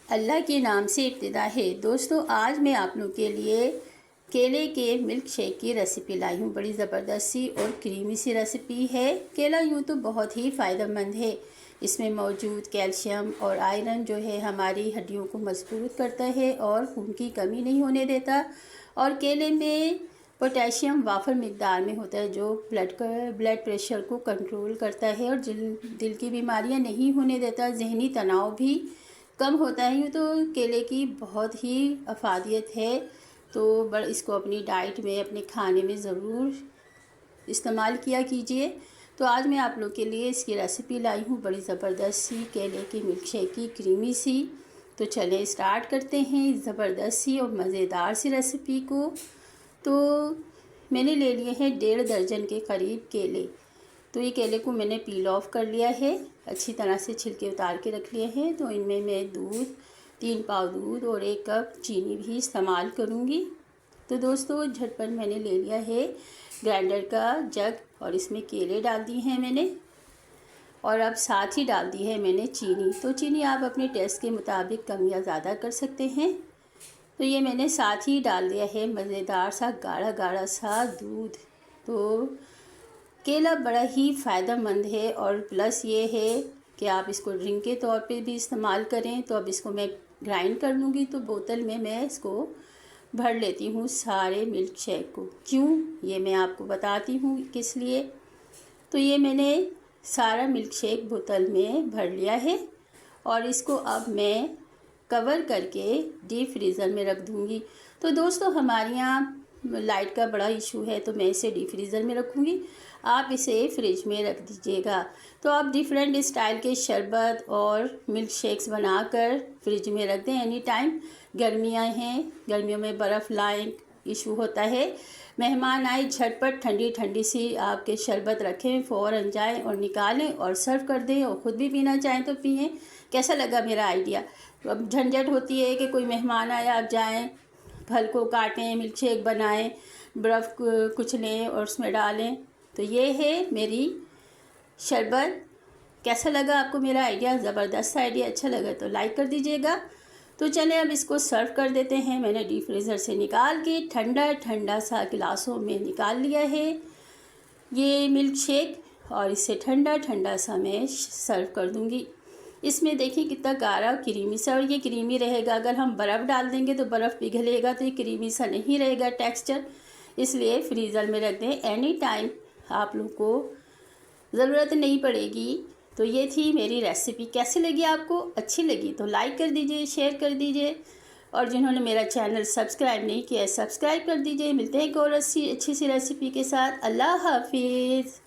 अल्लाह के नाम से इब्तिदा है। दोस्तों, आज मैं आप लोगों के लिए केले के मिल्क शेक की रेसिपी लाई हूँ। बड़ी ज़बरदस्त सी और क्रीमी सी रेसिपी है। केला यूँ तो बहुत ही फ़ायदेमंद है। इसमें मौजूद कैल्शियम और आयरन जो है हमारी हड्डियों को मजबूत करता है और खून की कमी नहीं होने देता। और केले में पोटेशियम वाफर मिकदार में होता है जो ब्लड प्रेशर को कंट्रोल करता है और दिल की बीमारियां नहीं होने देता। जहनी तनाव भी कम होता है। यूँ तो केले की बहुत ही अफादियत है, तो इसको अपनी डाइट में, अपने खाने में ज़रूर इस्तेमाल किया कीजिए। तो आज मैं आप लोग के लिए इसकी रेसिपी लाई हूँ, बड़ी ज़बरदस्त सी केले की मिल्क शेक की, क्रीमी सी। तो चलें स्टार्ट करते हैं इस ज़बरदस्त सी और मज़ेदार सी रेसिपी को। तो मैंने ले लिए हैं 1.5 दर्जन के करीब केले। तो ये केले को मैंने पील ऑफ कर लिया है, अच्छी तरह से छिलके उतार के रख लिए हैं। तो इनमें मैं दूध, 3 पाव दूध और 1 कप चीनी भी इस्तेमाल करूँगी। तो दोस्तों, झटपट मैंने ले लिया है ग्राइंडर का जग और इसमें केले डाल दिए हैं मैंने, और अब साथ ही डाल दी है मैंने चीनी। तो चीनी आप अपने टेस्ट के मुताबिक कम या ज़्यादा कर सकते हैं। तो ये मैंने साथ ही डाल दिया है मज़ेदार सा गाढ़ा गाढ़ा सा दूध। तो केला बड़ा ही फ़ायदेमंद है और प्लस ये है कि आप इसको ड्रिंक के तौर पे भी इस्तेमाल करें। तो अब इसको मैं ग्राइंड कर लूँगी। तो बोतल में मैं इसको भर लेती हूँ सारे मिल्क शेक को। क्यों, ये मैं आपको बताती हूँ किस लिए। तो ये मैंने सारा मिल्क शेक बोतल में भर लिया है और इसको अब मैं कवर करके डीप फ्रीज़र में रख दूँगी। तो दोस्तों, हमारे यहाँ लाइट का बड़ा इशू है, तो मैं इसे डीप फ्रीज़र में रखूँगी। आप इसे फ्रिज में रख दीजिएगा। तो आप डिफरेंट स्टाइल के शरबत और मिल्क शेक्स बनाकर फ्रिज में रख दें एनी टाइम। गर्मियाँ हैं, गर्मियों में बर्फ़ लाएँ इशू होता है। मेहमान आए, झटपट ठंडी ठंडी सी आपके शरबत रखें, फ़ौरन जाएं और निकालें और सर्व कर दें, और ख़ुद भी पीना चाहें तो पिएं। कैसा लगा मेरा आइडिया? तो अब झंझट होती है कि कोई मेहमान आया, आप जाएं, फल को काटें, मिल्क शेक बनाएं, बर्फ़ कुछ लें और उसमें डालें। तो ये है मेरी शरबत। कैसा लगा आपको मेरा आइडिया? ज़बरदस्त आइडिया। अच्छा लगा तो लाइक कर दीजिएगा। तो चलें अब इसको सर्व कर देते हैं। मैंने डीप फ्रीज़र से निकाल के ठंडा ठंडा सा गिलासों में निकाल लिया है ये मिल्क शेक, और इसे ठंडा ठंडा सा मैं सर्व कर दूँगी। इसमें देखिए कितना गाढ़ा क्रीमी सा, और ये क्रीमी रहेगा। अगर हम बर्फ़ डाल देंगे तो बर्फ़ पिघलेगा, तो ये क्रीमी सा नहीं रहेगा टेक्सचर। इसलिए फ्रीज़र में रख दें, एनी टाइम आप लोग को ज़रूरत नहीं पड़ेगी। तो ये थी मेरी रेसिपी। कैसी लगी आपको? अच्छी लगी तो लाइक कर दीजिए, शेयर कर दीजिए, और जिन्होंने मेरा चैनल सब्सक्राइब नहीं किया है सब्सक्राइब कर दीजिए। मिलते हैं एक और अच्छी सी रेसिपी के साथ। अल्लाह हाफिज़।